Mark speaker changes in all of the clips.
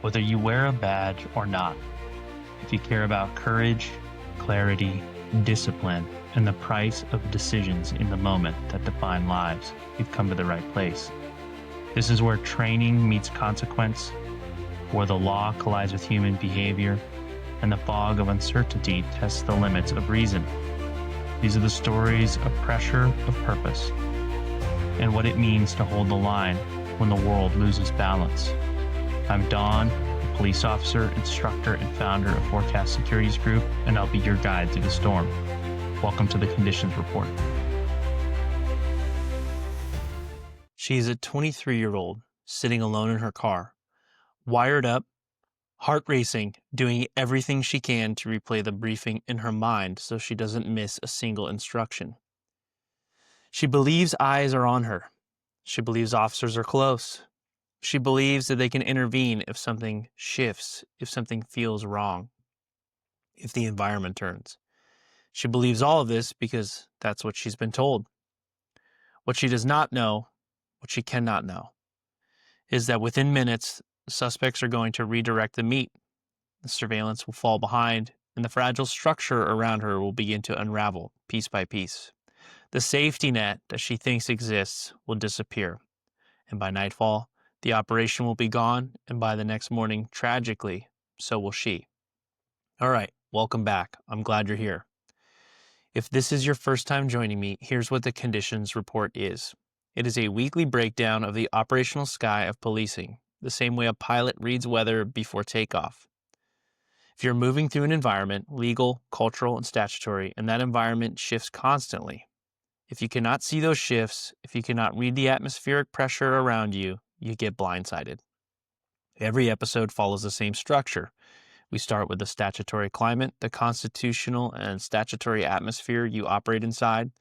Speaker 1: Whether you wear a badge or not, if you care about courage, clarity, discipline, and the price of decisions in the moment that define lives, you've come to the right place. This is where training meets consequence, where the law collides with human behavior, and the fog of uncertainty tests the limits of reason. These are the stories of pressure, of purpose, and what it means to hold the line when the world loses balance. I'm Don, a police officer, instructor, and founder of Forecast Securities Group, and I'll be your guide through the storm. Welcome to the Conditions Report.
Speaker 2: She's a 23-year-old sitting alone in her car, wired up, heart racing, doing everything she can to replay the briefing in her mind so she doesn't miss a single instruction. She believes eyes are on her. She believes officers are close. She believes that they can intervene if something shifts, if something feels wrong, if the environment turns. She believes all of this because that's what she's been told. What she does not know, what she cannot know, is that within minutes, suspects are going to redirect the meet. The surveillance will fall behind, and the fragile structure around her will begin to unravel piece by piece. The safety net that she thinks exists will disappear, and by nightfall, the operation will be gone, and by the next morning, tragically, so will she. All right, welcome back. I'm glad you're here. If this is your first time joining me, here's what the Conditions Report is. It is a weekly breakdown of the operational sky of policing, the same way a pilot reads weather before takeoff. If you're moving through an environment, legal, cultural, and statutory, and that environment shifts constantly, if you cannot see those shifts, if you cannot read the atmospheric pressure around you, you get blindsided. Every episode follows the same structure. We start with the statutory climate, the constitutional and statutory atmosphere you operate inside,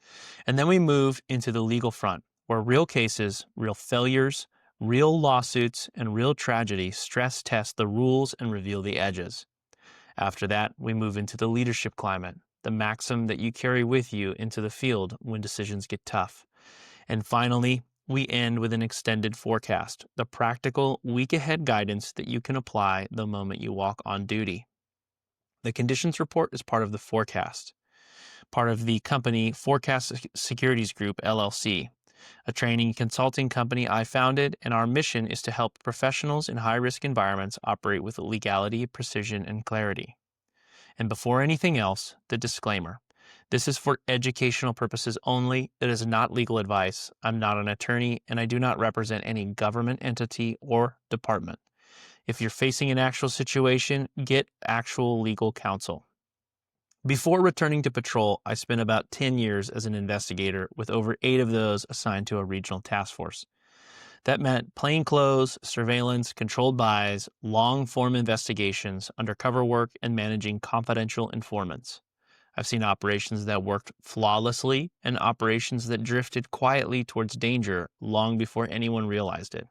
Speaker 2: and then we move into the legal front, where real cases, real failures, real lawsuits, and real tragedy stress test the rules and reveal the edges. After that, we move into the leadership climate, the maxim that you carry with you into the field when decisions get tough. And finally, we end with an extended forecast, the practical week-ahead guidance that you can apply the moment you walk on duty. The Conditions Report is part of the Forecast, part of the company Forecast Securities Group, LLC, a training consulting company I founded, and our mission is to help professionals in high-risk environments operate with legality, precision, and clarity. And before anything else, the disclaimer. This is for educational purposes only. It is not legal advice. I'm not an attorney, and I do not represent any government entity or department. If you're facing an actual situation, get actual legal counsel. Before returning to patrol, I spent about 10 years as an investigator, with over 8 of those assigned to a regional task force. That meant plainclothes, surveillance, controlled buys, long-form investigations, undercover work, and managing confidential informants. I've seen operations that worked flawlessly and operations that drifted quietly towards danger long before anyone realized it.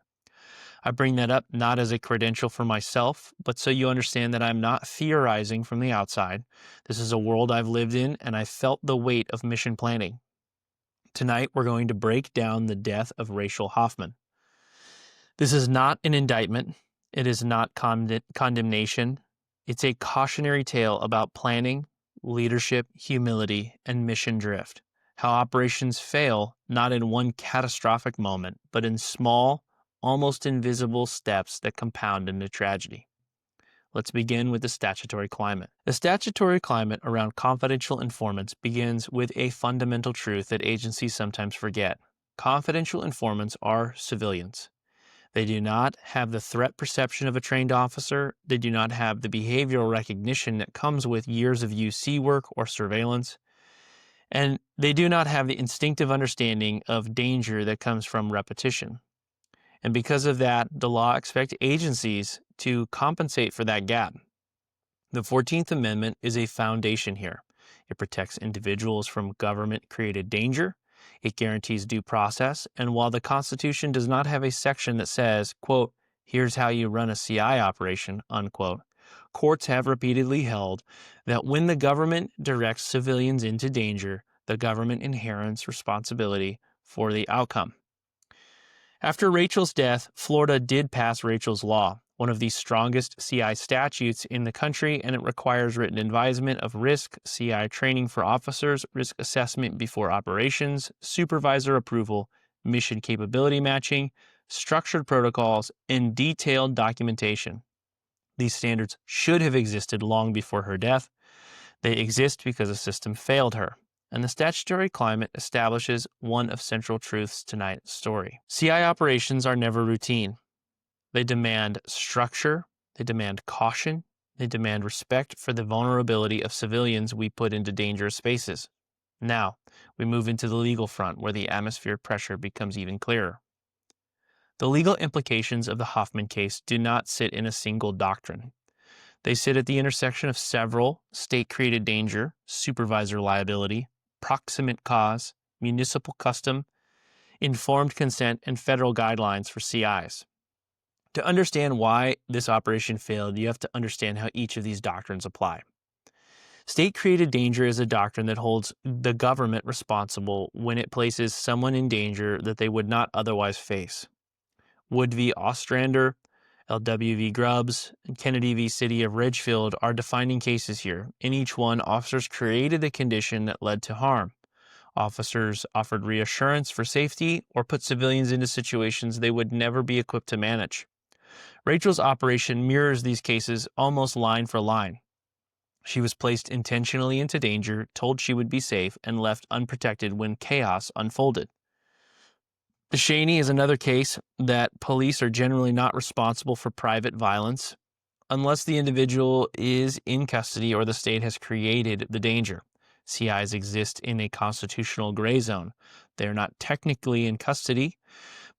Speaker 2: I bring that up not as a credential for myself, but so you understand that I'm not theorizing from the outside. This is a world I've lived in, and I felt the weight of mission planning. Tonight, we're going to break down the death of Rachel Hoffman. This is not an indictment. It is not condemnation. It's a cautionary tale about planning, leadership, humility, and mission drift. How operations fail not in one catastrophic moment, but in small, almost invisible steps that compound into tragedy. Let's begin with the statutory climate. The statutory climate around confidential informants begins with a fundamental truth that agencies sometimes forget. Confidential informants are civilians. They do not have the threat perception of a trained officer. They do not have the behavioral recognition that comes with years of UC work or surveillance. And they do not have the instinctive understanding of danger that comes from repetition. And because of that, the law expects agencies to compensate for that gap. The 14th Amendment is a foundation here. It protects individuals from government-created danger. It guarantees due process, and while the Constitution does not have a section that says, quote, here's how you run a CI operation, unquote, courts have repeatedly held that when the government directs civilians into danger, the government inherits responsibility for the outcome. After Rachel's death, Florida did pass Rachel's Law, one of the strongest CI statutes in the country, and it requires written advisement of risk, CI training for officers, risk assessment before operations, supervisor approval, mission capability matching, structured protocols, and detailed documentation. These standards should have existed long before her death. They exist because the system failed her, and the statutory climate establishes one of central truths to tonight's story. CI operations are never routine. They demand structure, they demand caution, they demand respect for the vulnerability of civilians we put into dangerous spaces. Now, we move into the legal front, where the atmospheric pressure becomes even clearer. The legal implications of the Hoffman case do not sit in a single doctrine. They sit at the intersection of several state-created danger, supervisor liability, proximate cause, municipal custom, informed consent, and federal guidelines for CIs. To understand why this operation failed, you have to understand how each of these doctrines apply. State-created danger is a doctrine that holds the government responsible when it places someone in danger that they would not otherwise face. Wood v. Ostrander, LW v. Grubbs, and Kennedy v. City of Ridgefield are defining cases here. In each one, officers created a condition that led to harm. Officers offered reassurance for safety or put civilians into situations they would never be equipped to manage. Rachel's operation mirrors these cases almost line for line. She was placed intentionally into danger, told she would be safe, and left unprotected when chaos unfolded. Shaney is another case that police are generally not responsible for private violence unless the individual is in custody or the state has created the danger. CIs exist in a constitutional gray zone. They are not technically in custody,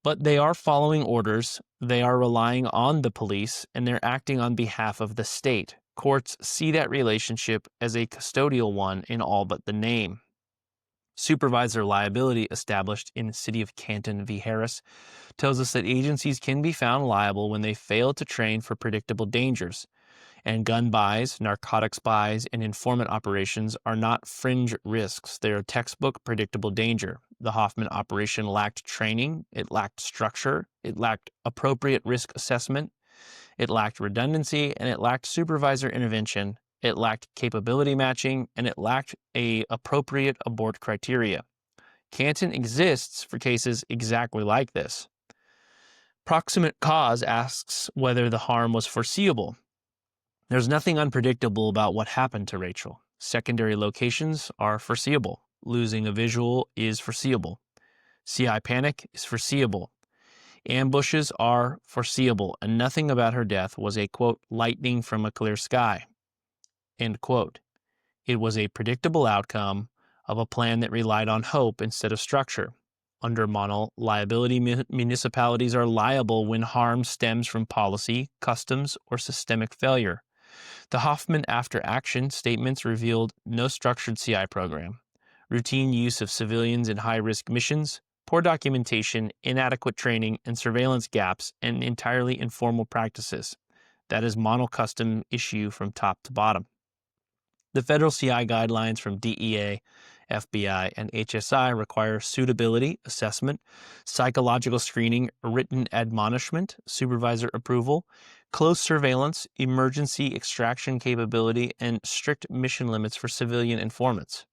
Speaker 2: but they are following orders, they are relying on the police, and they're acting on behalf of the state. Courts see that relationship as a custodial one in all but the name. Supervisor liability, established in the City of Canton v. Harris, tells us that agencies can be found liable when they fail to train for predictable dangers, and gun buys, narcotics buys, and informant operations are not fringe risks. They are textbook predictable danger. The Hoffman operation lacked training, it lacked structure, it lacked appropriate risk assessment, it lacked redundancy, and it lacked supervisor intervention. It lacked capability matching, and it lacked a appropriate abort criteria. Canton exists for cases exactly like this. Proximate cause asks whether the harm was foreseeable. There's nothing unpredictable about what happened to Rachel. Secondary locations are foreseeable. Losing a visual is foreseeable. CI panic is foreseeable. Ambushes are foreseeable, and nothing about her death was a, quote, lightning from a clear sky. End quote. It was a predictable outcome of a plan that relied on hope instead of structure. Under Monell, liability municipalities are liable when harm stems from policy, customs, or systemic failure. The Hoffman after action statements revealed no structured CI program, routine use of civilians in high-risk missions, poor documentation, inadequate training, and surveillance gaps, and entirely informal practices. That is Monell custom issue from top to bottom. The federal CI guidelines from DEA, FBI, and HSI require suitability assessment, psychological screening, written admonishment, supervisor approval, close surveillance, emergency extraction capability, and strict mission limits for civilian informants.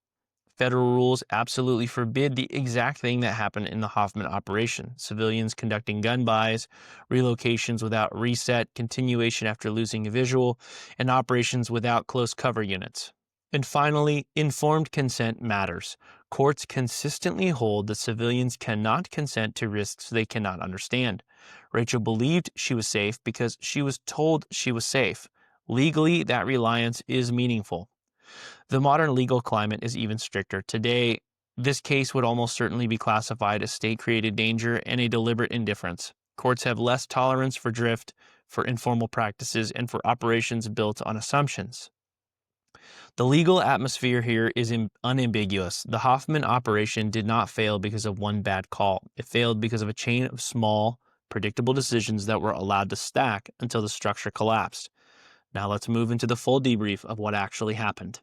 Speaker 2: Federal rules absolutely forbid the exact thing that happened in the Hoffman operation: civilians conducting gun buys, relocations without reset, continuation after losing a visual, and operations without close cover units. And finally, informed consent matters. Courts consistently hold that civilians cannot consent to risks they cannot understand. Rachel believed she was safe because she was told she was safe. Legally, that reliance is meaningful. The modern legal climate is even stricter. Today, this case would almost certainly be classified as state-created danger and a deliberate indifference. Courts have less tolerance for drift, for informal practices, and for operations built on assumptions. The legal atmosphere here is unambiguous. The Hoffman operation did not fail because of one bad call. It failed because of a chain of small, predictable decisions that were allowed to stack until the structure collapsed. Now let's move into the full debrief of what actually happened.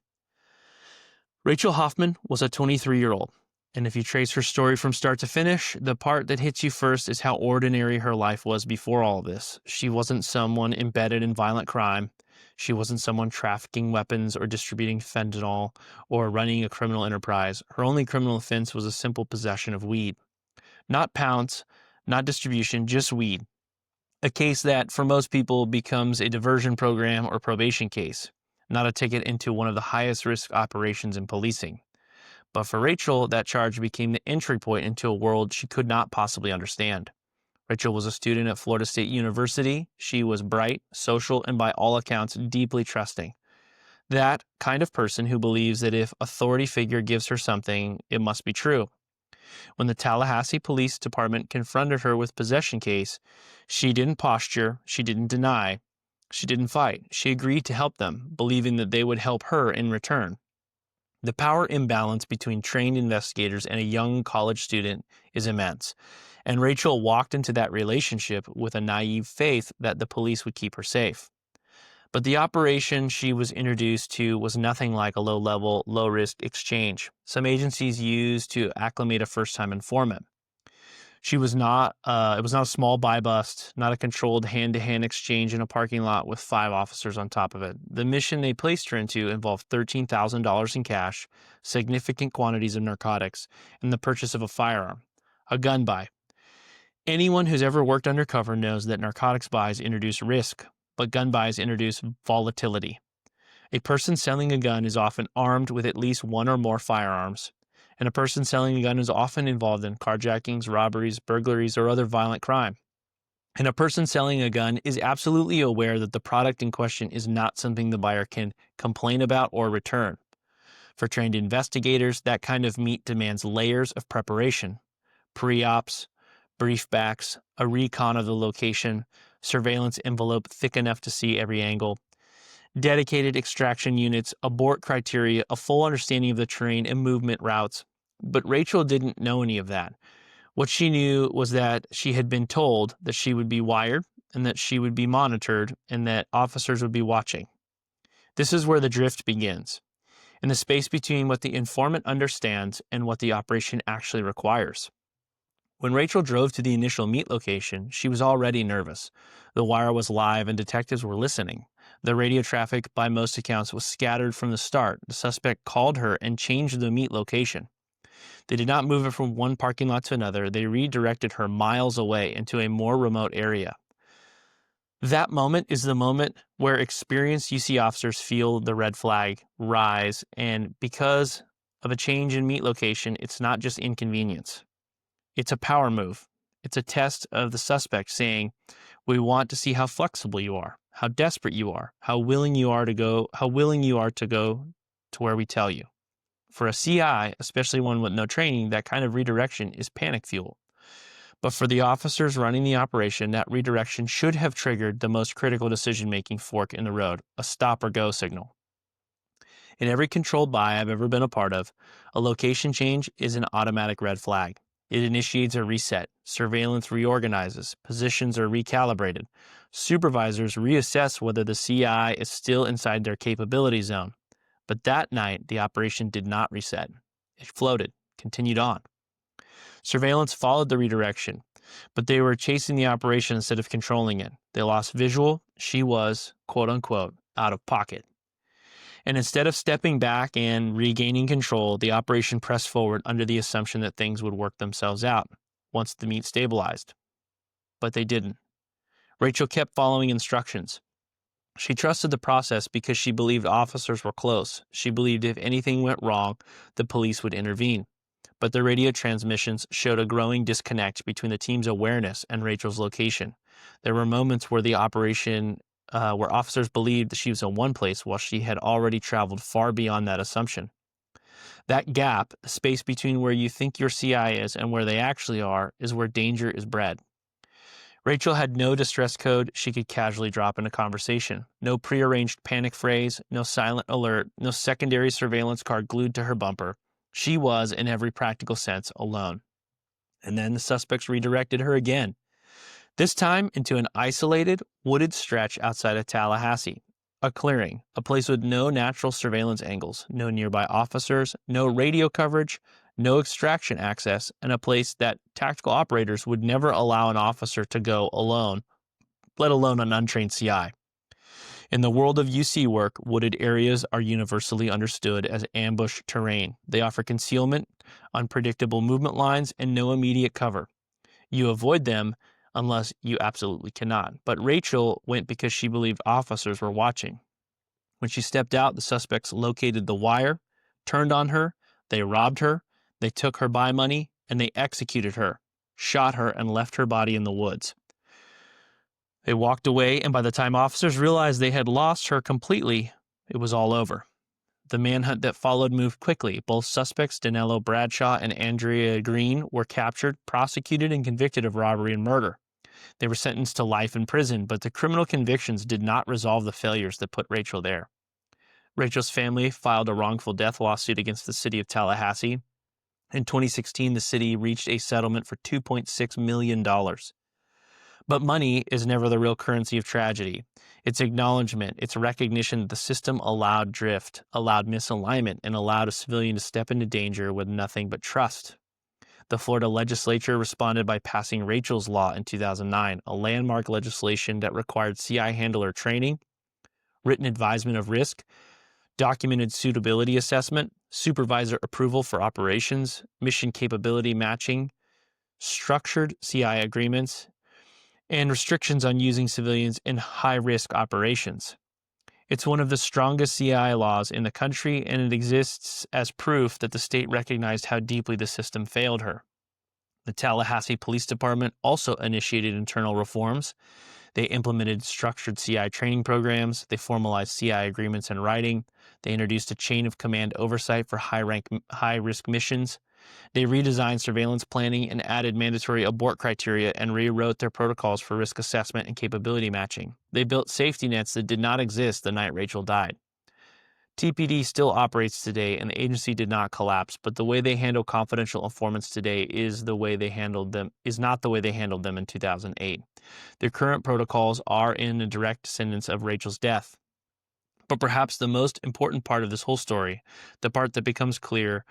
Speaker 2: Rachel Hoffman was a 23-year-old. And if you trace her story from start to finish, the part that hits you first is how ordinary her life was before all of this. She wasn't someone embedded in violent crime. She wasn't someone trafficking weapons or distributing fentanyl or running a criminal enterprise. Her only criminal offense was a simple possession of weed. Not pounds, not distribution, just weed. A case that, for most people, becomes a diversion program or probation case, not a ticket into one of the highest risk operations in policing. But for Rachel, that charge became the entry point into a world she could not possibly understand. Rachel was a student at Florida State University. She was bright, social, and by all accounts, deeply trusting. That kind of person who believes that if authority figure gives her something, it must be true. When the Tallahassee Police Department confronted her with possession case, she didn't posture, she didn't deny, she didn't fight. She agreed to help them, believing that they would help her in return. The power imbalance between trained investigators and a young college student is immense, and Rachel walked into that relationship with a naive faith that the police would keep her safe. But the operation she was introduced to was nothing like a low-level, low-risk exchange some agencies use to acclimate a first-time informant. It was not a small buy-bust, not a controlled hand-to-hand exchange in a parking lot with 5 officers on top of it. The mission they placed her into involved $13,000 in cash, significant quantities of narcotics, and the purchase of a firearm, a gun buy. Anyone who's ever worked undercover knows that narcotics buys introduce risk, but gun buys introduce volatility. A person selling a gun is often armed with at least one or more firearms, and a person selling a gun is often involved in carjackings, robberies, burglaries, or other violent crime. And a person selling a gun is absolutely aware that the product in question is not something the buyer can complain about or return. For trained investigators, that kind of meat demands layers of preparation: pre-ops, briefbacks, a recon of the location, surveillance envelope thick enough to see every angle, dedicated extraction units, abort criteria, a full understanding of the terrain and movement routes. But Rachel didn't know any of that. What she knew was that she had been told that she would be wired and that she would be monitored and that officers would be watching. This is where the drift begins, in the space between what the informant understands and what the operation actually requires. When Rachel drove to the initial meet location, she was already nervous. The wire was live and detectives were listening. The radio traffic, by most accounts, was scattered from the start. The suspect called her and changed the meet location. They did not move her from one parking lot to another. They redirected her miles away into a more remote area. That moment is the moment where experienced UC officers feel the red flag rise, and because of a change in meet location, it's not just inconvenience. It's a power move. It's a test of the suspect saying, we want to see how flexible you are, how desperate you are, how willing you are to go to where we tell you. For a CI, especially one with no training, that kind of redirection is panic fuel. But for the officers running the operation, that redirection should have triggered the most critical decision-making fork in the road, a stop or go signal. In every controlled buy I've ever been a part of, a location change is an automatic red flag. It initiates a reset. Surveillance reorganizes. Positions are recalibrated. Supervisors reassess whether the CI is still inside their capability zone. But that night, the operation did not reset. It floated, continued on. Surveillance followed the redirection, but they were chasing the operation instead of controlling it. They lost visual. She was, quote unquote, out of pocket. And instead of stepping back and regaining control, the operation pressed forward under the assumption that things would work themselves out once the meat stabilized. But they didn't. Rachel kept following instructions. She trusted the process because she believed officers were close. She believed if anything went wrong, the police would intervene. But the radio transmissions showed a growing disconnect between the team's awareness and Rachel's location. There were moments where where officers believed that she was in one place while she had already traveled far beyond that assumption. That gap, the space between where you think your CI is and where they actually are, is where danger is bred. Rachel had no distress code she could casually drop in a conversation, no prearranged panic phrase, no silent alert, no secondary surveillance card glued to her bumper. She was, in every practical sense, alone. And then the suspects redirected her again, this time into an isolated, wooded stretch outside of Tallahassee, a clearing, a place with no natural surveillance angles, no nearby officers, no radio coverage, no extraction access, and a place that tactical operators would never allow an officer to go alone, let alone an untrained CI. In the world of UC work, wooded areas are universally understood as ambush terrain. They offer concealment, unpredictable movement lines, and no immediate cover. You avoid them unless you absolutely cannot. But Rachel went because she believed officers were watching. When she stepped out, the suspects located the wire, turned on her, they robbed her, they took her buy money, and they executed her, shot her, and left her body in the woods. They walked away, and by the time officers realized they had lost her completely, it was all over. The manhunt that followed moved quickly. Both suspects, Danilo Bradshaw and Andrea Green, were captured, prosecuted, and convicted of robbery and murder. They were sentenced to life in prison, but the criminal convictions did not resolve the failures that put Rachel there. Rachel's family filed a wrongful death lawsuit against the city of Tallahassee. In 2016, the city reached a settlement for $2.6 million. But money is never the real currency of tragedy. It's acknowledgement, it's recognition that the system allowed drift, allowed misalignment, and allowed a civilian to step into danger with nothing but trust. The Florida legislature responded by passing Rachel's Law in 2009, a landmark legislation that required CI handler training, written advisement of risk, documented suitability assessment, supervisor approval for operations, mission capability matching, structured CI agreements, and restrictions on using civilians in high-risk operations. It's one of the strongest CI laws in the country, and it exists as proof that the state recognized how deeply the system failed her. The Tallahassee Police Department also initiated internal reforms. They implemented structured CI training programs. They formalized CI agreements in writing. They introduced a chain of command oversight for high-risk missions. They redesigned surveillance planning and added mandatory abort criteria and rewrote their protocols for risk assessment and capability matching. They built safety nets that did not exist the night Rachel died. TPD still operates today, and the agency did not collapse, but the way they handle confidential informants today is not the way they handled them in 2008. Their current protocols are in a direct descendants of Rachel's death. But perhaps the most important part of this whole story, the part that becomes clear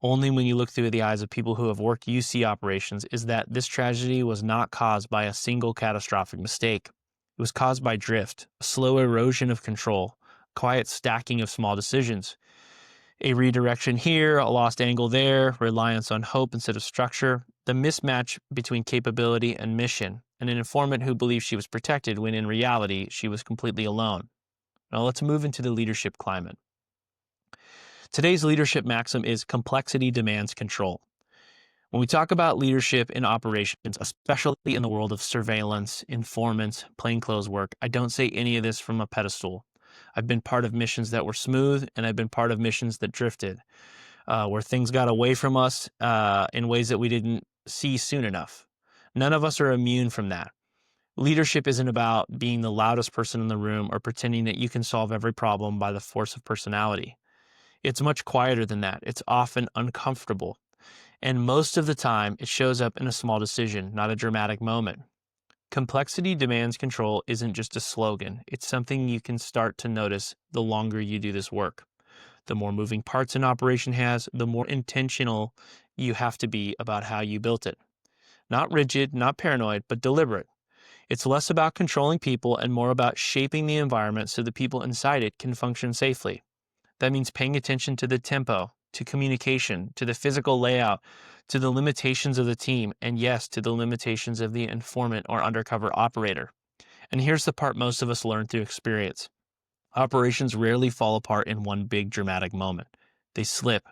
Speaker 2: only when you look through the eyes of people who have worked UC operations, is that this tragedy was not caused by a single catastrophic mistake. It was caused by drift, a slow erosion of control, quiet stacking of small decisions, a redirection here, a lost angle there, reliance on hope instead of structure, the mismatch between capability and mission, and an informant who believed she was protected when in reality she was completely alone. Now let's move into the leadership climate. Today's leadership maxim is complexity demands control. When we talk about leadership in operations, especially in the world of surveillance, informants, plainclothes work, I don't say any of this from a pedestal. I've been part of missions that were smooth, and I've been part of missions that drifted, where things got away from us in ways that we didn't see soon enough. None of us are immune from that. Leadership isn't about being the loudest person in the room or pretending that you can solve every problem by the force of personality. It's much quieter than that. It's often uncomfortable. And most of the time, it shows up in a small decision, not a dramatic moment. Complexity demands control isn't just a slogan. It's something you can start to notice the longer you do this work. The more moving parts an operation has, the more intentional you have to be about how you built it. Not rigid, not paranoid, but deliberate. It's less about controlling people and more about shaping the environment so the people inside it can function safely. That means paying attention to the tempo, to communication, to the physical layout, to the limitations of the team, and yes, to the limitations of the informant or undercover operator. And here's the part most of us learn through experience. Operations rarely fall apart in one big dramatic moment. They slip,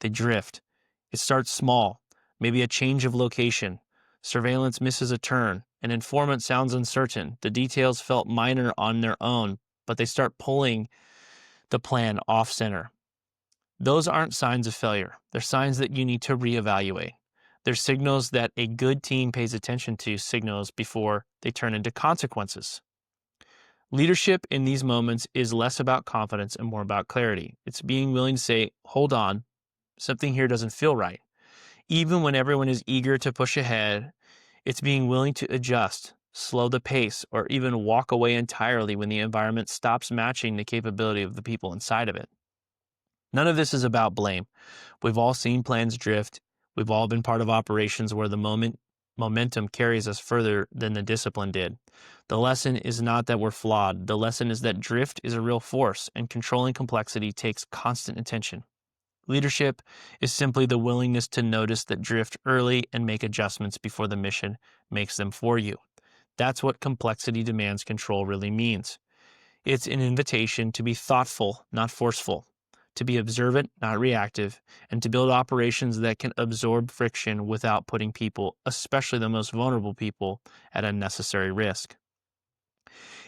Speaker 2: they drift. It starts small, maybe a change of location. Surveillance misses a turn. An informant sounds uncertain. The details felt minor on their own, but they start pulling the plan off center. Those aren't signs of failure. They're signs that you need to reevaluate. They're signals that a good team pays attention to signals before they turn into consequences. Leadership in these moments is less about confidence and more about clarity. It's being willing to say, hold on, something here doesn't feel right. Even when everyone is eager to push ahead, it's being willing to adjust, slow the pace, or even walk away entirely when the environment stops matching the capability of the people inside of it. None of this is about blame. We've all seen plans drift. We've all been part of operations where the momentum carries us further than the discipline did. The lesson is not that we're flawed. The lesson is that drift is a real force, and controlling complexity takes constant attention. Leadership is simply the willingness to notice that drift early and make adjustments before the mission makes them for you. That's what complexity demands control really means. It's an invitation to be thoughtful, not forceful, to be observant, not reactive, and to build operations that can absorb friction without putting people, especially the most vulnerable people, at unnecessary risk.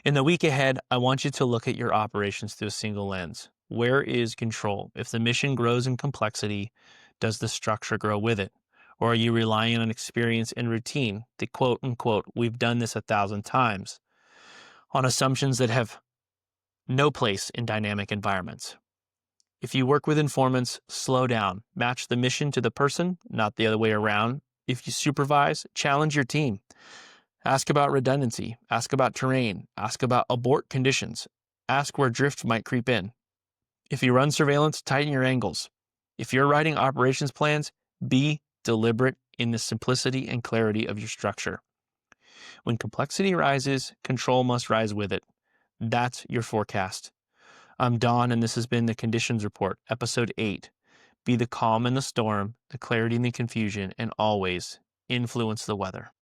Speaker 2: In the week ahead, I want you to look at your operations through a single lens. Where is control? If the mission grows in complexity, does the structure grow with it? Or are you relying on experience and routine, the quote unquote, we've done this 1,000 times, on assumptions that have no place in dynamic environments? If you work with informants, slow down. Match the mission to the person, not the other way around. If you supervise, challenge your team. Ask about redundancy. Ask about terrain. Ask about abort conditions. Ask where drift might creep in. If you run surveillance, tighten your angles. If you're writing operations plans, be deliberate in the simplicity and clarity of your structure. When complexity rises, control must rise with it. That's your forecast. I'm Don, and this has been the Conditions Report, Episode 8. Be the calm in the storm, the clarity in the confusion, and always influence the weather.